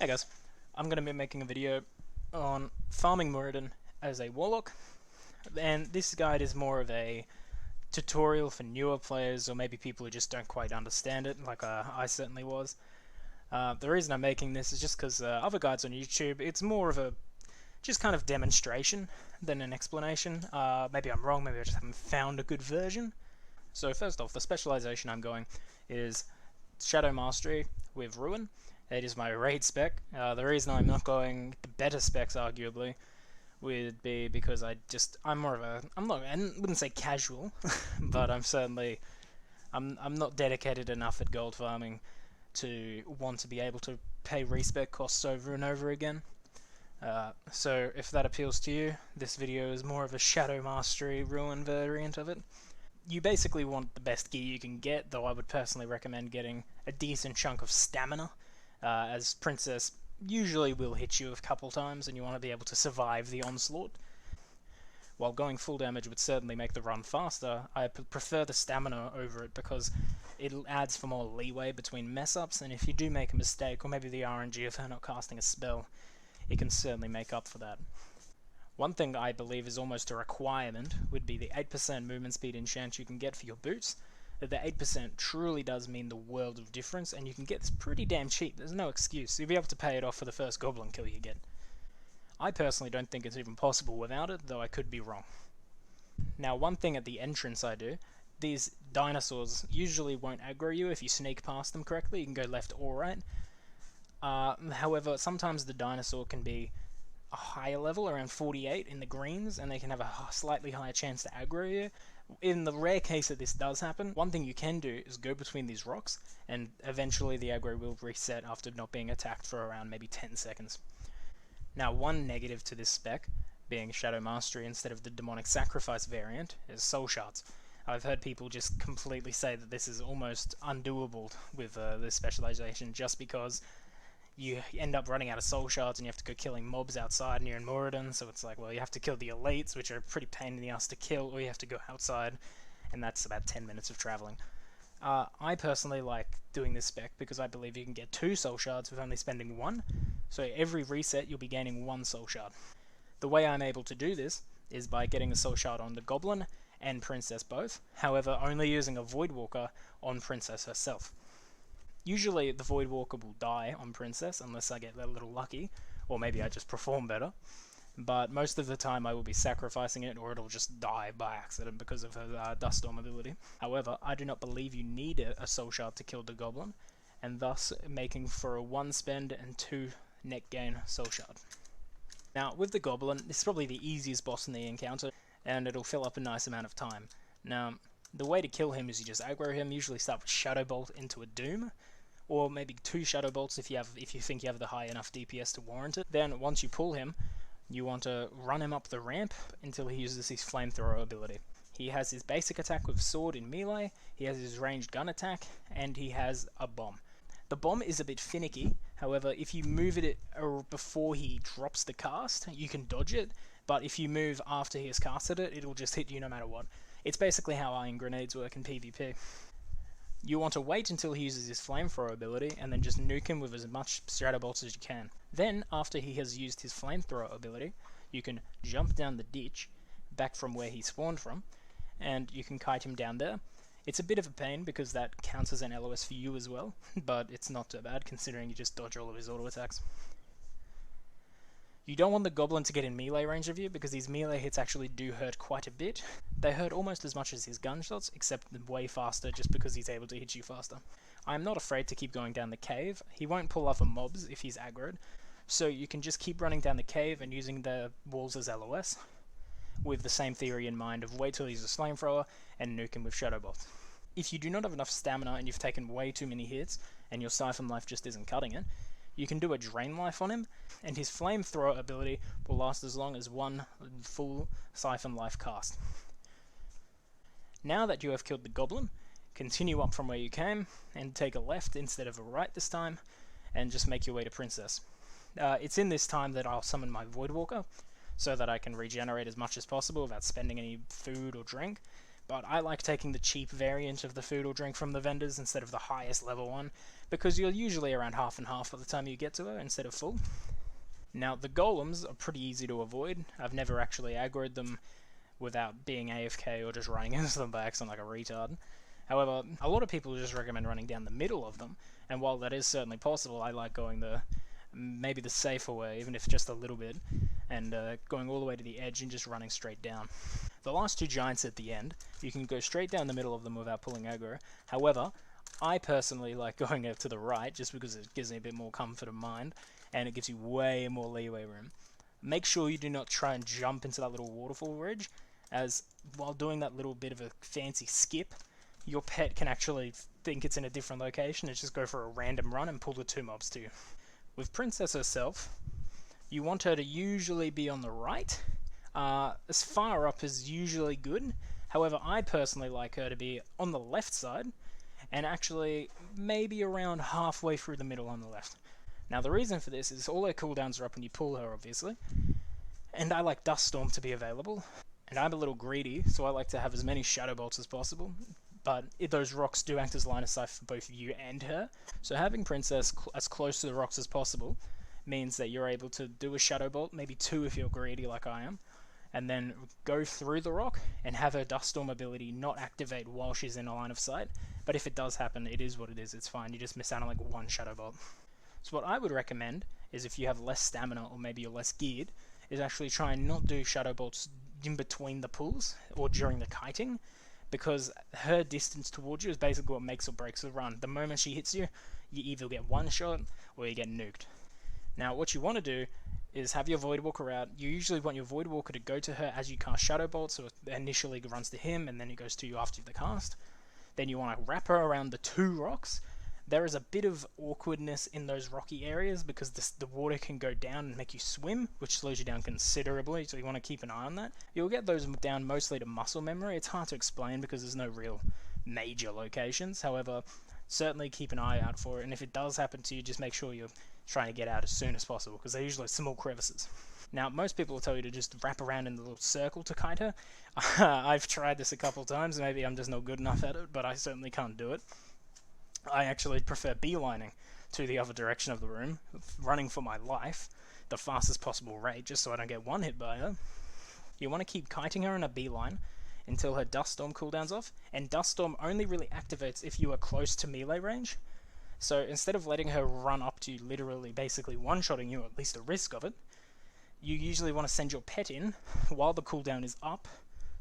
Hey guys, I'm going to be making a video on farming Muradin as a Warlock, and this guide is more of a tutorial for newer players or maybe people who just don't quite understand it, like I certainly was. The reason I'm making this is just because other guides on YouTube, it's more of a just kind of demonstration than an explanation. Maybe I'm wrong, maybe I just haven't found a good version. So first off, the specialization I'm going is Shadow Mastery with Ruin. It is my raid spec. The reason I'm not going the better specs, arguably, would be because I'm more of a, I wouldn't say casual, but I'm not dedicated enough at gold farming to want to be able to pay respec costs over and over again. So if that appeals to you, this video is more of a Shadow Mastery Ruin variant of it. You basically want the best gear you can get, though I would personally recommend getting a decent chunk of stamina, as Princess usually will hit you a couple times and you want to be able to survive the onslaught. While going full damage would certainly make the run faster, I prefer the stamina over it because it adds for more leeway between mess-ups, and if you do make a mistake, or maybe the RNG of her not casting a spell, it can certainly make up for that. One thing I believe is almost a requirement would be the 8% movement speed enchant you can get for your boots. The 8% truly does mean the world of difference, and you can get this pretty damn cheap. There's no excuse. You'll be able to pay it off for the first goblin kill you get. I personally don't think it's even possible without it, though I could be wrong. Now, one thing at the entrance I do, these dinosaurs usually won't aggro you if you sneak past them correctly. You can go left or right. However, sometimes the dinosaur can be a higher level, around 48 in the greens, and they can have a slightly higher chance to aggro you. In the rare case that this does happen, one thing you can do is go between these rocks, and eventually the aggro will reset after not being attacked for around maybe 10 seconds. Now, one negative to this spec, being Shadow Mastery instead of the Demonic Sacrifice variant, is soul shards. I've heard people just completely say that this is almost undoable with this specialization, just because you end up running out of soul shards and you have to go killing mobs outside and you're in Muradin, so it's like, well, you have to kill the elites, which are a pretty pain in the ass to kill, or you have to go outside, and that's about 10 minutes of travelling. I personally like doing this spec because I believe you can get 2 soul shards with only spending 1, so every reset you'll be gaining 1 soul shard. The way I'm able to do this is by getting a soul shard on the Goblin and Princess both, however only using a Voidwalker on Princess herself. Usually the Voidwalker will die on Princess unless I get a little lucky, or maybe I just perform better, but most of the time I will be sacrificing it or it'll just die by accident because of her Dust Storm ability. However, I do not believe you need a Soul Shard to kill the Goblin, and thus making for a 1 spend and 2 net gain Soul Shard. Now with the Goblin, this is probably the easiest boss in the encounter, and it'll fill up a nice amount of time. Now, the way to kill him is you just aggro him, usually start with Shadow Bolt into a Doom, or maybe 2 Shadow Bolts if you think you have the high enough DPS to warrant it. Then once you pull him, you want to run him up the ramp until he uses his Flamethrower ability. He has his basic attack with Sword in melee, he has his ranged gun attack, and he has a bomb. The bomb is a bit finicky, however if you move it before he drops the cast, you can dodge it, but if you move after he has casted it, it'll just hit you no matter what. It's basically how Iron Grenades work in PvP. You want to wait until he uses his Flamethrower ability, and then just nuke him with as much Shadow Bolts as you can. Then, after he has used his Flamethrower ability, you can jump down the ditch, back from where he spawned from, and you can kite him down there. It's a bit of a pain because that counts as an LOS for you as well, but it's not too bad considering you just dodge all of his auto attacks. You don't want the Goblin to get in melee range of you because these melee hits actually do hurt quite a bit. They hurt almost as much as his gunshots, except way faster just because he's able to hit you faster. I'm not afraid to keep going down the cave. He won't pull off a mobs if he's aggroed, so you can just keep running down the cave and using the walls as LOS, with the same theory in mind of wait till he uses Flamethrower and nuke him with Shadow Bolt. If you do not have enough stamina and you've taken way too many hits and your Siphon Life just isn't cutting it, you can do a Drain Life on him, and his Flamethrower ability will last as long as 1 full Siphon Life cast. Now that you have killed the Goblin, continue up from where you came, and take a left instead of a right this time, and just make your way to Princess. It's in this time that I'll summon my Voidwalker, so that I can regenerate as much as possible without spending any food or drink, but I like taking the cheap variant of the food or drink from the vendors instead of the highest level one, because you're usually around half and half by the time you get to her instead of full. Now, the golems are pretty easy to avoid. I've never actually aggroed them without being AFK or just running into them by accident like a retard. However, a lot of people just recommend running down the middle of them, and while that is certainly possible, I like going maybe the safer way, even if just a little bit, and going all the way to the edge and just running straight down. The last two giants at the end, you can go straight down the middle of them without pulling aggro. However, I personally like going to the right just because it gives me a bit more comfort of mind, and it gives you way more leeway room. Make sure you do not try and jump into that little waterfall ridge, as while doing that little bit of a fancy skip, your pet can actually think it's in a different location and just go for a random run and pull the two mobs to you. With Princess herself, you want her to usually be on the right. As far up is usually good. However, I personally like her to be on the left side, and actually maybe around halfway through the middle on the left. Now, the reason for this is all her cooldowns are up when you pull her, obviously, and I like Dust Storm to be available, and I'm a little greedy, so I like to have as many Shadow Bolts as possible, but those rocks do act as line of sight for both you and her, so having Princess as close to the rocks as possible means that you're able to do a Shadow Bolt, maybe two if you're greedy like I am, and then go through the rock and have her Dust Storm ability not activate while she's in a line of sight. But if it does happen, it is what it is, it's fine, you just miss out on like one Shadow Bolt. So what I would recommend is, if you have less stamina or maybe you're less geared, is actually try and not do Shadow Bolts in between the pulls or during the kiting, because her distance towards you is basically what makes or breaks the run. The moment she hits you, you either get one shot or you get nuked. Now, what you want to do is have your Voidwalker out. You usually want your Voidwalker to go to her as you cast Shadow Bolt, so it initially runs to him and then it goes to you after the cast. Then you want to wrap her around the two rocks. There is a bit of awkwardness in those rocky areas because the water can go down and make you swim, which slows you down considerably, so you want to keep an eye on that. You'll get those down mostly to muscle memory. It's hard to explain because there's no real major locations. However, certainly keep an eye out for it, and if it does happen to you, just make sure you're trying to get out as soon as possible, because they're usually small crevices. Now, most people will tell you to just wrap around in the little circle to kite her. I've tried this a couple times, maybe I'm just not good enough at it, but I certainly can't do it. I actually prefer beelining to the other direction of the room, running for my life, the fastest possible rate, just so I don't get one hit by her. You want to keep kiting her in a beeline until her Dust Storm cooldown's off, and Dust Storm only really activates if you are close to melee range. So instead of letting her run up to you, literally basically one-shotting you, or at least a risk of it, you usually want to send your pet in while the cooldown is up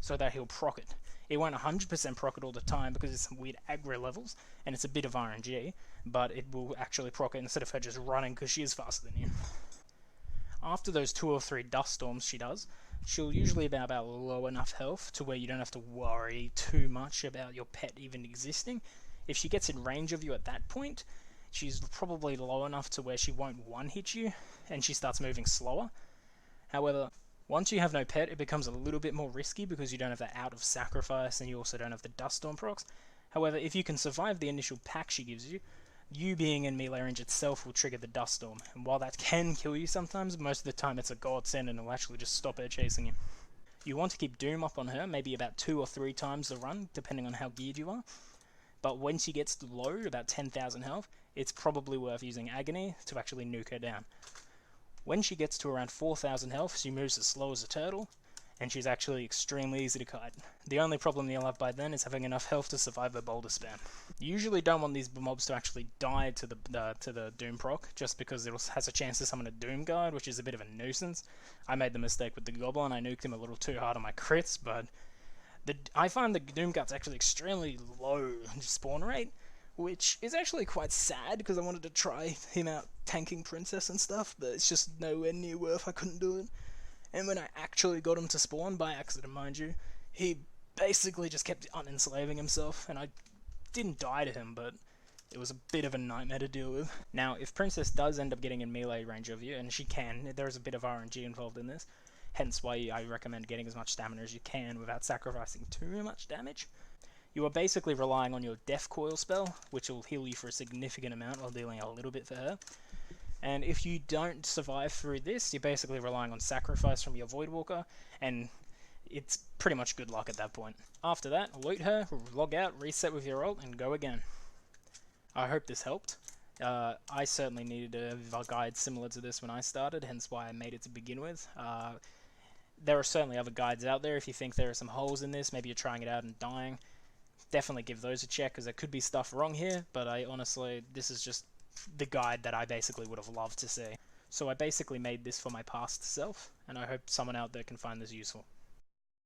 so that he'll proc it. It won't 100% proc it all the time because it's some weird aggro levels and it's a bit of RNG, but it will actually proc it instead of her just running because she is faster than you. After those 2 or 3 Dust Storms she does, she'll usually be about low enough health to where you don't have to worry too much about your pet even existing. If she gets in range of you at that point, she's probably low enough to where she won't one-hit you and she starts moving slower. However, once you have no pet, it becomes a little bit more risky because you don't have that out of sacrifice and you also don't have the Dust Storm procs. However, if you can survive the initial pack she gives you, you being in melee range itself will trigger the Dust Storm. And while that can kill you sometimes, most of the time it's a godsend and it'll actually just stop her chasing you. You want to keep Doom up on her, maybe about 2 or 3 times the run, depending on how geared you are. But when she gets low, about 10,000 health, it's probably worth using Agony to actually nuke her down. When she gets to around 4,000 health, she moves as slow as a turtle, and she's actually extremely easy to kite. The only problem you'll have by then is having enough health to survive a boulder spam. You usually don't want these mobs to actually die to the Doom proc, just because it has a chance to summon a Doom guard, which is a bit of a nuisance. I made the mistake with the Goblin, I nuked him a little too hard on my crits, but I find the Doom guard's actually extremely low spawn rate, which is actually quite sad because I wanted to try him out tanking Princess and stuff, but it's just nowhere near worth. I couldn't do it. And when I actually got him to spawn, by accident mind you, he basically just kept unenslaving himself, and I didn't die to him, but it was a bit of a nightmare to deal with. Now, if Princess does end up getting in melee range of you, and she can, there is a bit of RNG involved in this, hence why I recommend getting as much stamina as you can without sacrificing too much damage. You are basically relying on your Death Coil spell, which will heal you for a significant amount while dealing a little bit for her. And if you don't survive through this, you're basically relying on sacrifice from your Voidwalker, and it's pretty much good luck at that point. After that, loot her, log out, reset with your ult, and go again. I hope this helped. I certainly needed a guide similar to this when I started, hence why I made it to begin with. There are certainly other guides out there. If you think there are some holes in this, maybe you're trying it out and dying, definitely give those a check, because there could be stuff wrong here, but this is just the guide that I basically would have loved to see. So I basically made this for my past self, and I hope someone out there can find this useful.